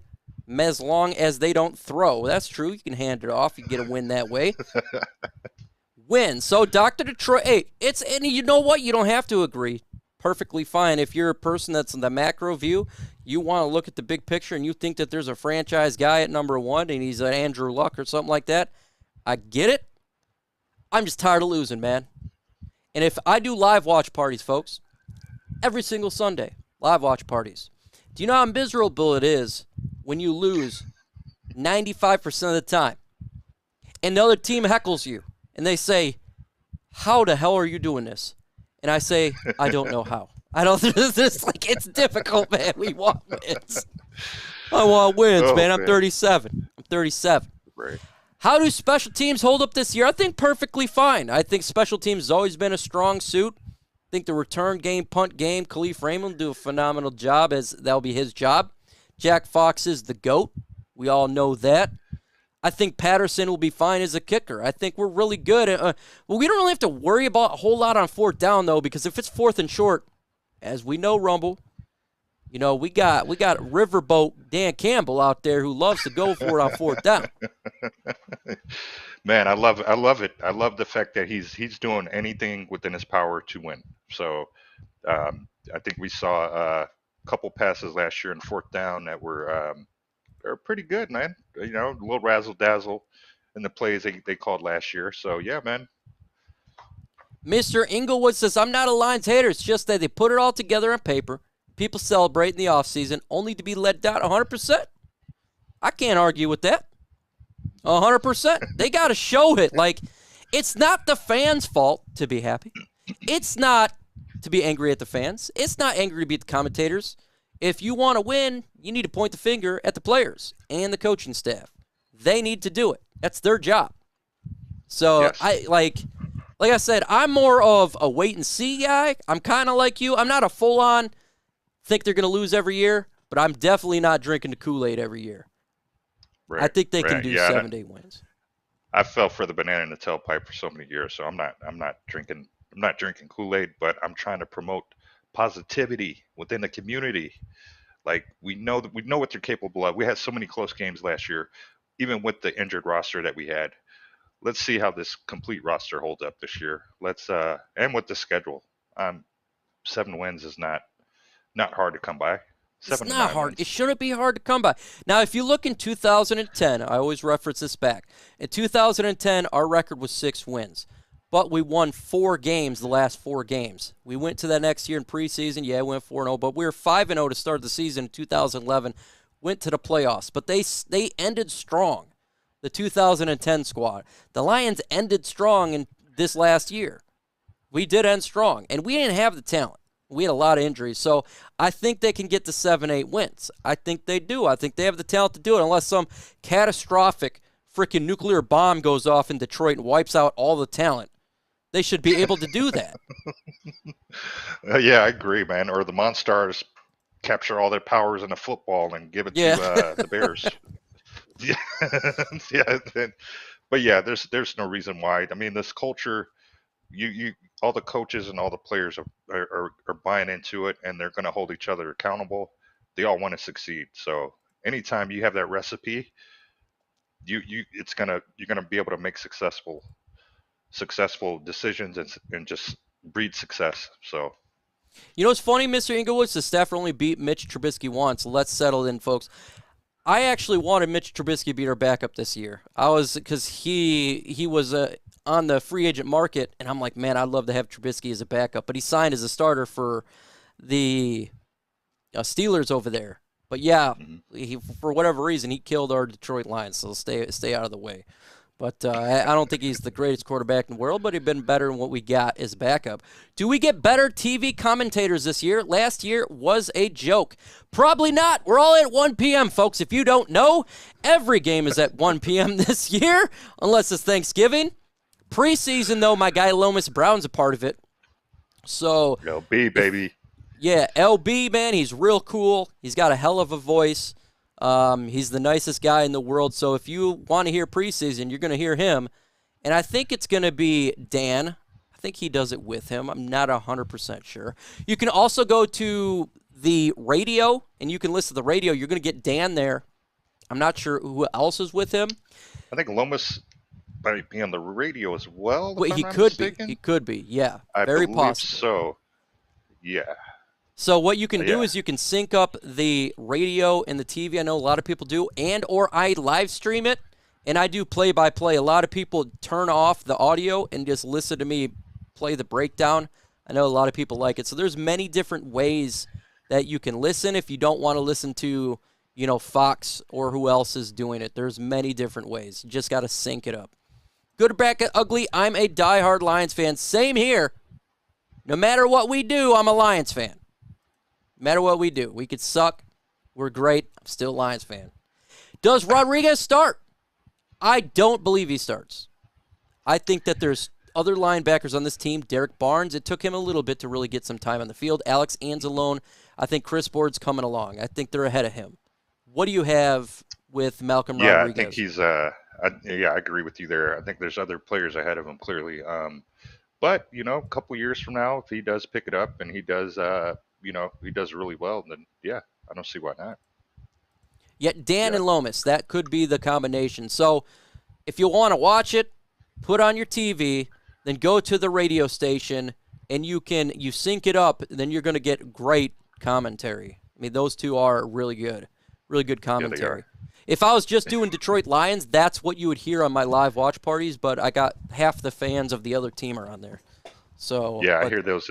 as long as they don't throw. That's true. You can hand it off. You get a win that way. Win. So, Dr. Detroit, hey, and you know what? You don't have to agree. Perfectly fine. If you're a person that's in the macro view, you want to look at the big picture and you think that there's a franchise guy at number 1 and he's an Andrew Luck or something like that, I get it. I'm just tired of losing, man. And if I do live watch parties, folks, every single Sunday, live watch parties. Do you know how miserable it is when you lose 95% of the time and the other team heckles you and they say, how the hell are you doing this? And I say, I don't know how. I don't. It's difficult, man. We want wins. I want wins, man. I'm 37. I'm 37. Right. How do special teams hold up this year? I think perfectly fine. I think special teams has always been a strong suit. I think the return game, punt game, Khalif Raymond will do a phenomenal job, as that'll be his job. Jack Fox is the GOAT. We all know that. I think Patterson will be fine as a kicker. I think we're really good. Well, we don't really have to worry about a whole lot on 4th down, though, because if it's 4th and short, as we know, Rumble, you know, we got Riverboat Dan Campbell out there who loves to go for it on 4th down. Man, I love it. I love the fact that he's doing anything within his power to win. So I think we saw a couple passes last year in 4th down that were pretty good, man. You know, a little razzle dazzle in the plays they called last year. So yeah, man. Mr. Inglewood says, I'm not a Lions hater. It's just that they put it all together on paper. People celebrate in the offseason only to be let down 100%. I can't argue with that. 100%. They got to show it. Like, it's not the fans' fault to be happy. It's not to be angry at the fans. It's not angry to be at the commentators. If you want to win, you need to point the finger at the players and the coaching staff. They need to do it. That's their job. So, Yes. like I said, I'm more of a wait-and-see guy. I'm kind of like you. I'm not a full-on think they're going to lose every year, but I'm definitely not drinking the Kool-Aid every year. Right, I think they can right. do Yeah, 7 to 8 wins. I fell for the banana in the tailpipe for so many years, so I'm not drinking Kool-Aid, but I'm trying to promote positivity within the community. Like we know what they're capable of. We had so many close games last year, even with the injured roster that we had. Let's see how this complete roster holds up this year. Let's and with the schedule, 7 wins is not hard to come by. It's 7 to not 9 hard. wins. It shouldn't be hard to come by. Now, if you look in 2010, I always reference this back. In 2010, our record was 6 wins. But we won 4 games the last 4 games. We went to that next year in preseason. Yeah, we went 4-0, but we were 5-0 to start the season in 2011. Went to the playoffs, but they ended strong. The 2010 squad. The Lions ended strong in this last year. We did end strong, and we didn't have the talent. We had a lot of injuries, so I think they can get to 7-8 wins. I think they do. I think they have the talent to do it, unless some catastrophic freaking nuclear bomb goes off in Detroit and wipes out all the talent. They should be able to do that. Yeah, I agree, man. Or the Monstars capture all their powers in a football and give it Yeah. to the Bears. Yeah, yeah. But yeah, there's no reason why. I mean, this culture, you all the coaches and all the players are buying into it, and they're going to hold each other accountable. They all want to succeed. So anytime you have that recipe, you're gonna be able to make successful decisions and just breed success. So You know what's funny, Mr. Inglewood? The staffer only beat Mitch Trubisky once. Let's settle in, folks. I actually wanted Mitch Trubisky to be our backup this year. Because he was on the free agent market, and I'm like, man, I'd love to have Trubisky as a backup. But he signed as a starter for the Steelers over there. But yeah, for whatever reason, he killed our Detroit Lions, so stay out of the way. But I don't think he's the greatest quarterback in the world, but he's been better than what we got as backup. Do we get better TV commentators this year? Last year was a joke. Probably not. We're all at 1 p.m., folks. If you don't know, every game is at 1 p.m. this year, unless it's Thanksgiving. Preseason, though, my guy Lomas Brown's a part of it. So LB, baby. Yeah, LB, man, he's real cool. He's got a hell of a voice. He's the nicest guy in the world. So if you want to hear preseason, you're going to hear him. And I think it's going to be Dan. I think he does it with him. I'm not 100% sure. You can also go to the radio, and you can listen to the radio. You're going to get Dan there. I'm not sure who else is with him. I think Lomas might be on the radio as well. Well, he could be. He could be, yeah. Very possible. So, yeah. So what you can do is you can sync up the radio and the TV. I know a lot of people do, or I live stream it, and I do play-by-play. A lot of people turn off the audio and just listen to me play the breakdown. I know a lot of people like it. So there's many different ways that you can listen if you don't want to listen to, Fox or who else is doing it. There's many different ways. You just got to sync it up. Good or bad, ugly, I'm a diehard Lions fan. Same here. No matter what we do, I'm a Lions fan. No matter what we do. We could suck. We're great. I'm still a Lions fan. Does Rodriguez start? I don't believe he starts. I think that there's other linebackers on this team. Derek Barnes, it took him a little bit to really get some time on the field. Alex Anzalone, I think Chris Board's coming along. I think they're ahead of him. What do you have with Malcolm Rodriguez? I think he's I agree with you there. I think there's other players ahead of him, clearly. But, a couple years from now, if he does pick it up and he does he does really well, then I don't see why not. Yet Dan and Lomas, that could be the combination. So if you want to watch it, put on your TV, then go to the radio station, and you sync it up, then you're going to get great commentary. I mean, those two are really good commentary. If I was just doing Detroit Lions, that's what you would hear on my live watch parties, but I got half the fans of the other team are on there. So I hear those.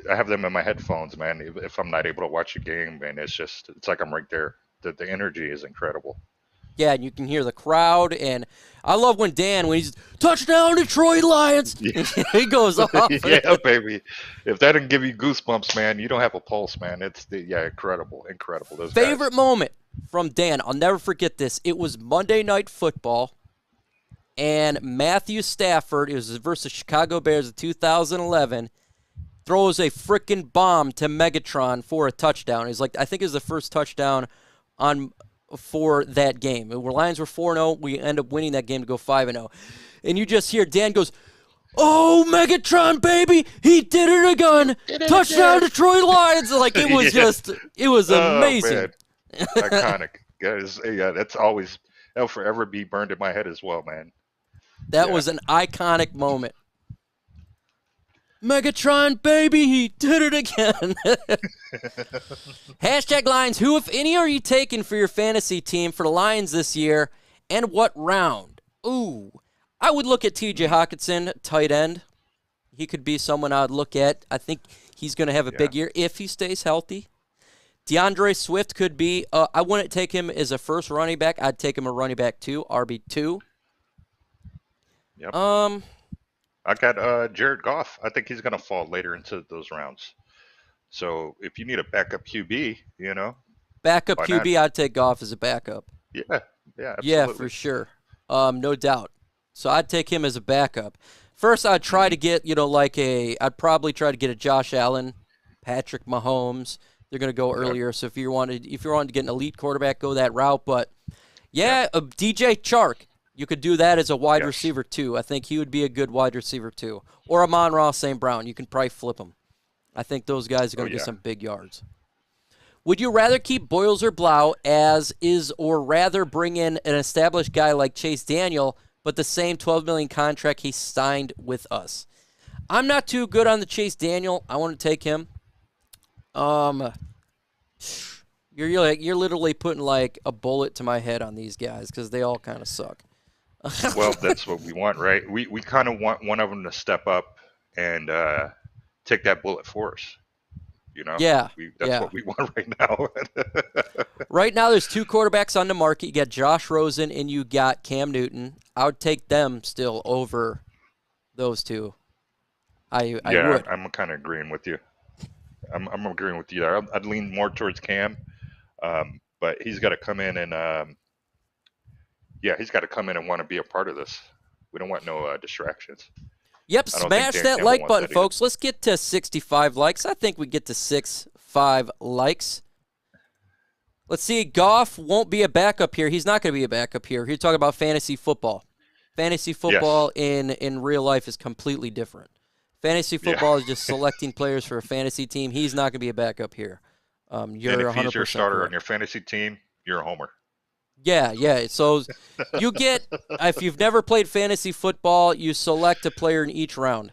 I have them in my headphones, man. If I'm not able to watch a game, man, it's like I'm right there. The energy is incredible. Yeah, and you can hear the crowd, and I love when he's touchdown Detroit Lions. Yeah. He goes off. Yeah, baby. If that didn't give you goosebumps, man, you don't have a pulse, man. It's incredible. Those favorite moment from Dan. I'll never forget this. It was Monday Night Football. And Matthew Stafford, it was versus Chicago Bears in 2011, throws a freaking bomb to Megatron for a touchdown. He's like, I think it was the first touchdown for that game. The Lions were 4-0. We end up winning that game to go 5-0. And you just hear Dan goes, "Oh, Megatron, baby, he did it again. Touchdown Detroit Lions." Like, it was it was amazing. Man. Iconic. That's always, that'll forever be burned in my head as well, man. That was an iconic moment. Megatron, baby, he did it again. Hashtag Lions. Who, if any, are you taking for your fantasy team for the Lions this year, and what round? Ooh, I would look at TJ Hawkinson, tight end. He could be someone I would look at. I think he's going to have a big year if he stays healthy. DeAndre Swift could be. I wouldn't take him as a first running back. I'd take him a running back 2, RB2. Yep. I got Jared Goff. I think he's going to fall later into those rounds. So if you need a backup QB, Backup QB, not? I'd take Goff as a backup. Yeah, absolutely. Yeah, for sure. No doubt. So I'd take him as a backup. First, I'd try to get, I'd probably try to get a Josh Allen, Patrick Mahomes. They're going to go earlier. So if you're wanting to get an elite quarterback, go that route. But, DJ Chark. You could do that as a wide receiver, too. I think he would be a good wide receiver, too. Or Amon-Ra St. Brown. You can probably flip him. I think those guys are going to get some big yards. Would you rather keep Boyles or Blau as is, or rather bring in an established guy like Chase Daniel, but the same $12 million contract he signed with us? I'm not too good on the Chase Daniel. I want to take him. You're literally putting like a bullet to my head on these guys because they all kind of suck. Well, that's what we want, right? We kind of want one of them to step up and take that bullet for us. You know, Yeah, that's what we want right now. Right now, there's 2 quarterbacks on the market. You got Josh Rosen and you got Cam Newton. I would take them still over those 2. I would. I'm kind of agreeing with you. I'm agreeing with you there. I'd lean more towards Cam, but he's got to come in and he's got to come in and want to be a part of this. We don't want no distractions. Yep, I don't smash think Dan that Campbell like wants button, that folks. Let's get to 65 likes. I think we get to 65 likes. Let's see. Goff won't be a backup here. He's not going to be a backup here. You're talking about fantasy football. Fantasy football in real life is completely different. Fantasy football is just selecting players for a fantasy team. He's not going to be a backup here. You're and if 100% he's your starter correct. on your fantasy team, you're a homer. Yeah. So you get, if you've never played fantasy football, you select a player in each round.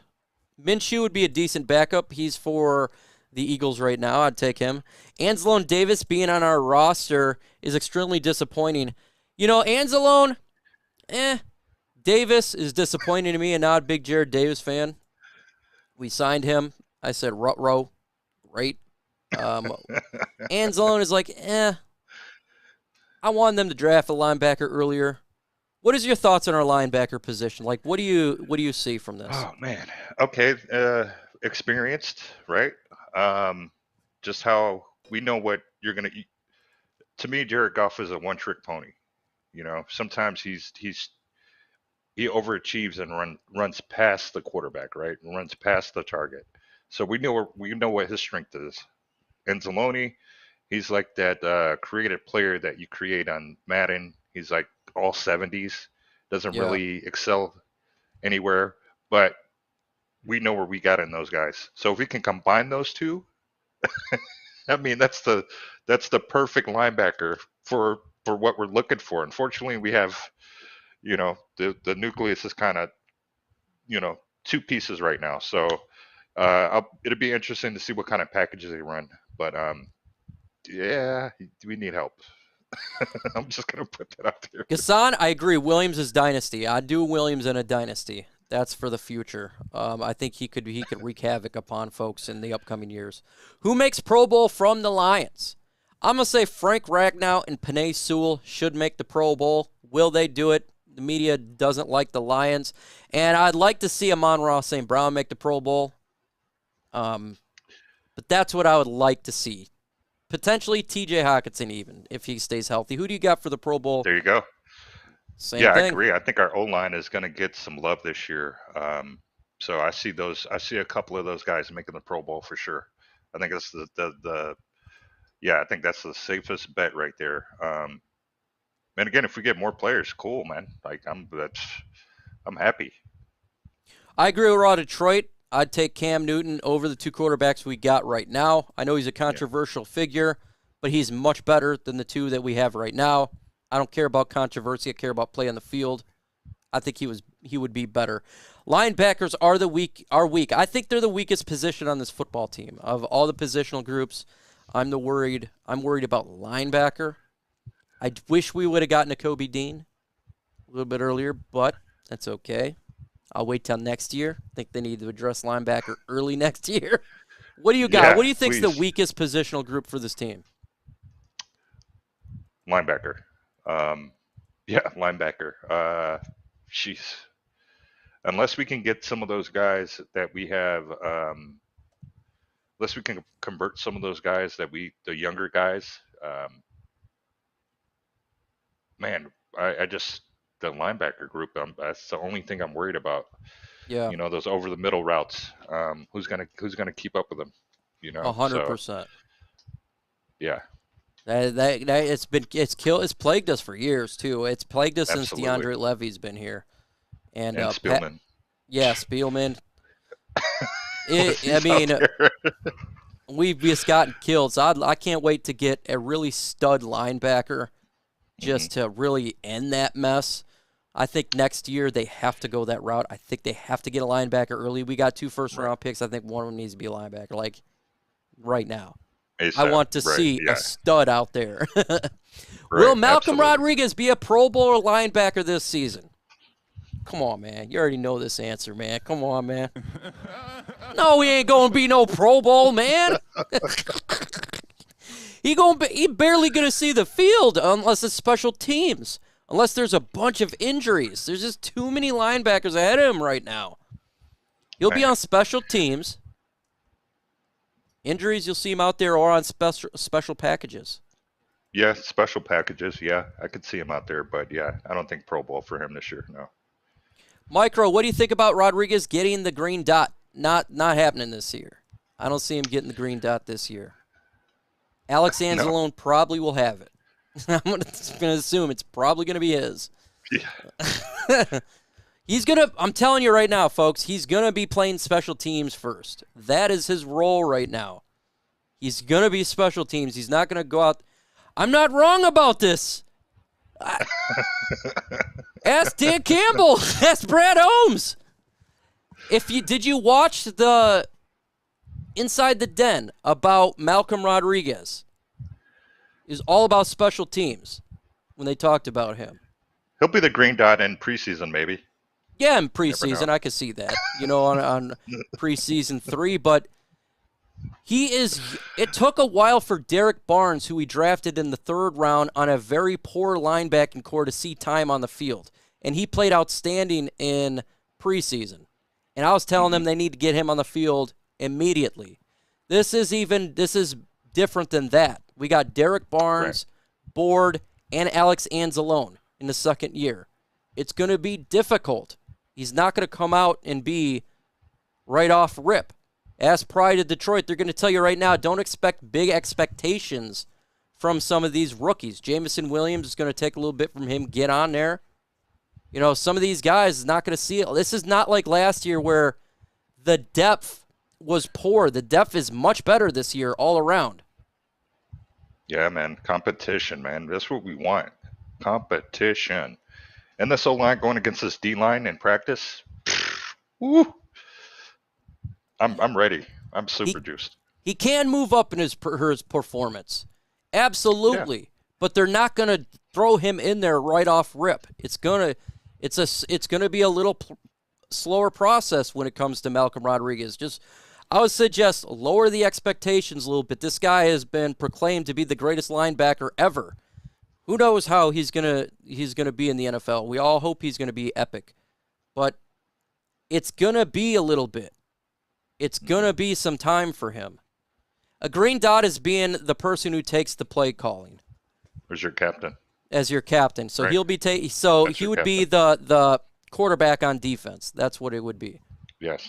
Minshew would be a decent backup. He's for the Eagles right now. I'd take him. Anzalone Davis being on our roster is extremely disappointing. You know, Anzalone, Davis is disappointing to me, and not a big Jared Davis fan. We signed him. I said, Ruh-roh. Great. Anzalone is like, I wanted them to draft a linebacker earlier. What is your thoughts on our linebacker position? Like, what do you see from this? Oh man. Okay. Experienced, right? Just how we know what you're gonna eat. To me, Jared Goff is a one-trick pony. You know, sometimes he overachieves and runs past the quarterback, right? Runs past the target. So we know what his strength is. And Zaloni, he's like that creative player that you create on Madden. He's like all 70s, doesn't really excel anywhere, but we know where we got in those guys. So if we can combine those two, I mean that's the perfect linebacker for what we're looking for. Unfortunately, we have, you know, the nucleus is kind of, you know, 2 pieces right now. So it'll be interesting to see what kind of packages they run. But we need help. I'm just gonna put that out there. Gassan, I agree. Williams is dynasty. I'd do Williams in a dynasty. That's for the future. I think he could wreak havoc upon folks in the upcoming years. Who makes Pro Bowl from the Lions? I'm gonna say Frank Ragnow and Penei Sewell should make the Pro Bowl. Will they do it? The media doesn't like the Lions, and I'd like to see Amon-Ra St. Brown make the Pro Bowl. But that's what I would like to see. Potentially T.J. Hockenson even, if he stays healthy. Who do you got for the Pro Bowl? There you go. Same thing. I agree. I think our O-line is going to get some love this year. So I see a couple of those guys making the Pro Bowl for sure. I think that's I think that's the safest bet right there. And again, if we get more players, cool, man. Like I'm happy. I agree with Raw Detroit. I'd take Cam Newton over the 2 quarterbacks we got right now. I know he's a controversial figure, but he's much better than the 2 that we have right now. I don't care about controversy. I care about play on the field. I think he would be better. Linebackers are weak. I think they're the weakest position on this football team. Of all the positional groups, I'm worried about linebacker. I wish we would have gotten a Kobe Dean a little bit earlier, but that's okay. I'll wait till next year. I think they need to address linebacker early next year. What do you got? Yeah, what do you think is the please. weakest positional group for this team? Linebacker. Linebacker. Jeez. Unless we can get some of those guys that we have, unless we can convert some of those guys the younger guys, the linebacker group, that's the only thing I'm worried about. Yeah. You know, those over the middle routes. Who's gonna keep up with them? You know, 100%. Yeah. It's plagued us for years too. It's plagued us Absolutely. since DeAndre Levy's been here. And Spielman. Spielman. We've just gotten killed. So I can't wait to get a really stud linebacker just to really end that mess. I think next year they have to go that route. I think they have to get a linebacker early. We got 2 first-round picks. I think one of them needs to be a linebacker, like right now. ASAP. I want to Right, see yeah. a stud out there. Right, Will Malcolm absolutely. Rodriguez be a Pro Bowl linebacker this season? Come on, man. You already know this answer, man. Come on, man. No, he ain't going to be no Pro Bowl, man. He barely going to see the field unless it's special teams. Unless there's a bunch of injuries. There's just too many linebackers ahead of him right now. He'll be on special teams. Injuries, you'll see him out there or on special packages. Yeah, special packages. Yeah, I could see him out there, but yeah, I don't think Pro Bowl for him this year. No. Micro, what do you think about Rodriguez getting the green dot? Not happening this year. I don't see him getting the green dot this year. Alex Anzalone probably will have it. I'm going to assume it's probably going to be his. Yeah. I'm telling you right now, folks, he's going to be playing special teams first. That is his role right now. He's going to be special teams. He's not going to go out. I'm not wrong about this. Ask Dan Campbell. Ask Brad Holmes. Did you watch the Inside the Den about Malcolm Rodriguez? It was all about special teams when they talked about him. He'll be the green dot in preseason, maybe. Yeah, in preseason, I could see that. On preseason 3, but it took a while for Derek Barnes, who he drafted in the 3rd round on a very poor linebacking core, to see time on the field. And he played outstanding in preseason. And I was telling them they need to get him on the field immediately. This is different than that. We got Derek Barnes, Board, and Alex Anzalone in the 2nd year. It's going to be difficult. He's not going to come out and be right off rip. Ask Pride of Detroit. They're going to tell you right now, don't expect big expectations from some of these rookies. Jameson Williams is going to take a little bit from him. Get on there. Some of these guys is not going to see it. This is not like last year where the depth was poor. The depth is much better this year all around. Yeah, man. Competition, man. That's what we want. Competition. And this O-line going against this D-line in practice. Woo. I'm ready. I'm super juiced. He can move up in his performance. Absolutely. Yeah. But they're not going to throw him in there right off rip. It's going to be a little slower process when it comes to Malcolm Rodriguez. I would suggest lower the expectations a little bit. This guy has been proclaimed to be the greatest linebacker ever. Who knows how he's gonna be in the NFL? We all hope he's gonna be epic, but it's gonna be a little bit. It's gonna be some time for him. A green dot is being the person who takes the play calling. Who's your captain? As your captain, so right. He'll be he would be the quarterback on defense. That's what it would be. Yes.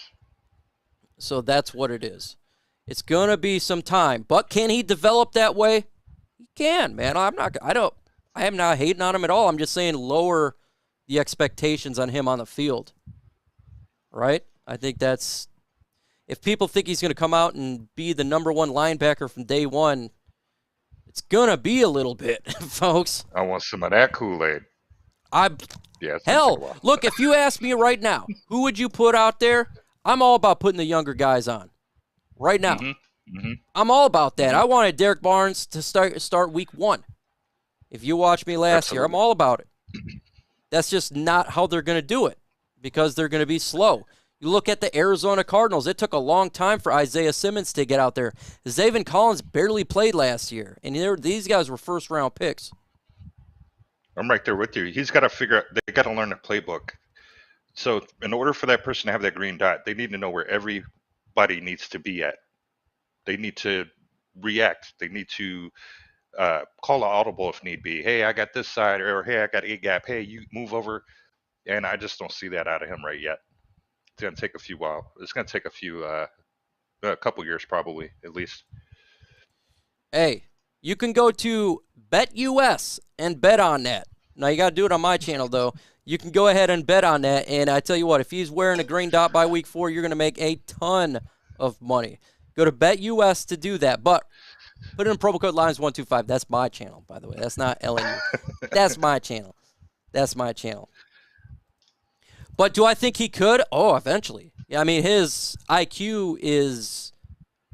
So that's what it is. It's gonna be some time, but can he develop that way? He can, man. I am not hating on him at all. I'm just saying lower the expectations on him on the field. Right? I think that's if people think he's going to come out and be the number 1 linebacker from day one, it's going to be a little bit, folks. I want some of that Kool-Aid. Hell, look, if you ask me right now, who would you put out there? I'm all about putting the younger guys on. Right now. Mm-hmm. I'm all about that. I wanted Derek Barnes to start week 1. If you watched me last year, I'm all about it. That's just not how they're going to do it because they're going to be slow. You look at the Arizona Cardinals. It took a long time for Isaiah Simmons to get out there. Zaven Collins barely played last year, and these guys were first-round picks. I'm right there with you. He's got to figure out – they got to learn the playbook. So in order for that person to have that green dot, they need to know where everybody needs to be at. They need to react. They need to call an audible if need be. Hey, I got this side, or hey, I got a gap. Hey, you move over. And I just don't see that out of him right yet. It's going to take a few while. It's going to take a couple years probably, at least. Hey, you can go to BetUS and bet on that. Now, you got to do it on my channel, though. You can go ahead and bet on that. And I tell you what, if he's wearing a green dot by week 4, you're going to make a ton of money. Go to BetUS to do that. But put in promo code LIONS125. That's my channel, by the way. That's not LNU. That's my channel. That's my channel. But do I think he could? Oh, eventually. Yeah, I mean, his IQ is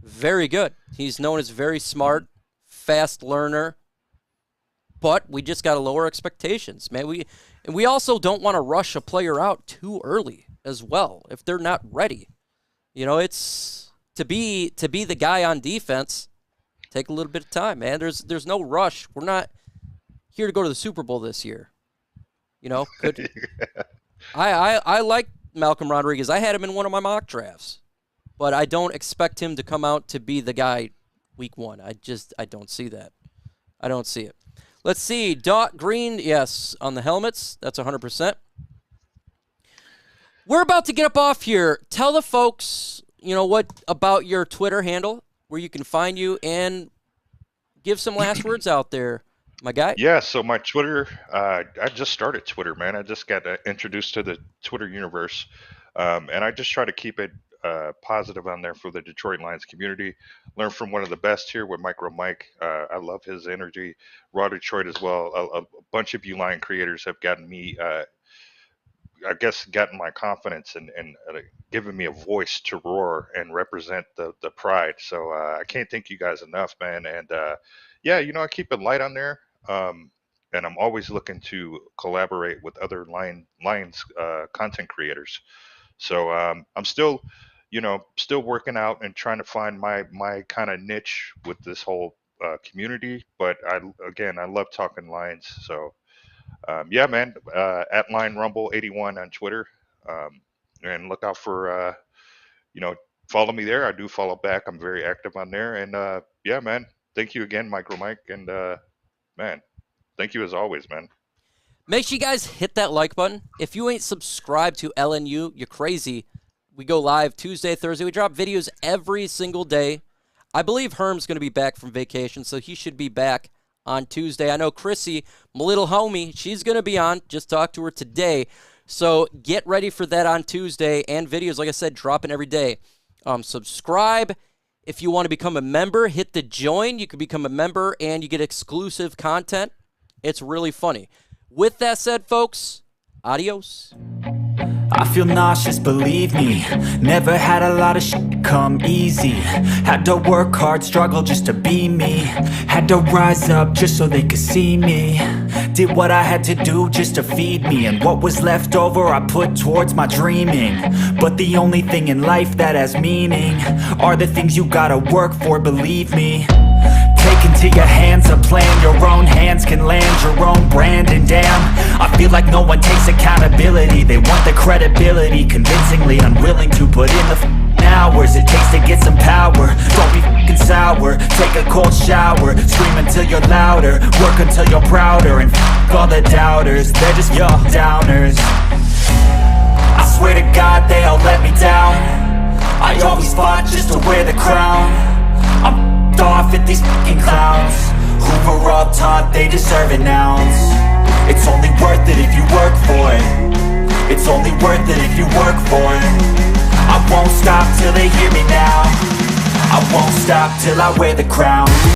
very good. He's known as very smart, fast learner. But we just got to lower expectations, man. We also don't want to rush a player out too early as well if they're not ready. It's to be the guy on defense. Take a little bit of time, man. There's no rush. We're not here to go to the Super Bowl this year. I like Malcolm Rodriguez. I had him in one of my mock drafts, but I don't expect him to come out to be the guy week 1. I don't see that. I don't see it. Let's see. Dot Green, yes, on the helmets. That's 100%. We're about to get up off here. Tell the folks, what about your Twitter handle, where you can find you, and give some last words out there, my guy. Yeah, so my Twitter, I just started Twitter, man. I just got introduced to the Twitter universe, and I just try to keep it positive on there for the Detroit Lions community. Learn from one of the best here with Micro Mike. I love his energy. Raw Detroit as well. A bunch of you Lion creators have gotten me, gotten my confidence and given me a voice to roar and represent the pride. So I can't thank you guys enough, man. And I keep it light on there. And I'm always looking to collaborate with other Lions content creators. So I'm still working out and trying to find my kind of niche with this whole community. But I love talking Lions. So man, at Lion Rumble 81 on Twitter, and look out for follow me there. I do follow back. I'm very active on there. And man, thank you again, Micro Mike, and man, thank you as always, man. Make sure you guys hit that like button. If you ain't subscribed to LNU, you're crazy. We go live Tuesday, Thursday. We drop videos every single day. I believe Herm's going to be back from vacation, so he should be back on Tuesday. I know Chrissy, my little homie, she's going to be on. Just talked to her today. So get ready for that on Tuesday, and videos, like I said, dropping every day. Subscribe. If you want to become a member, hit the join. You can become a member, and you get exclusive content. It's really funny. With that said, folks, adios. I feel nauseous, believe me. Never had a lot of shit come easy. Had to work hard, struggle just to be me. Had to rise up just so they could see me. Did what I had to do just to feed me. And what was left over I put towards my dreaming. But the only thing in life that has meaning are the things you gotta work for, believe me. Take into your hands a plan. Your own hands can land your own brand. And damn, I feel like no one takes accountability. They want the credibility, convincingly unwilling to put in the hours it takes to get some power. Don't be f***ing sour. Take a cold shower. Scream until you're louder. Work until you're prouder. And f*** all the doubters, they're just your downers. I swear to God they all let me down. I always fought just to wear the crown. I'm off at these fucking clowns who were all taught they deserve an ounce. It's only worth it if you work for it. It's only worth it if you work for it. I won't stop till they hear me now. I won't stop till I wear the crown.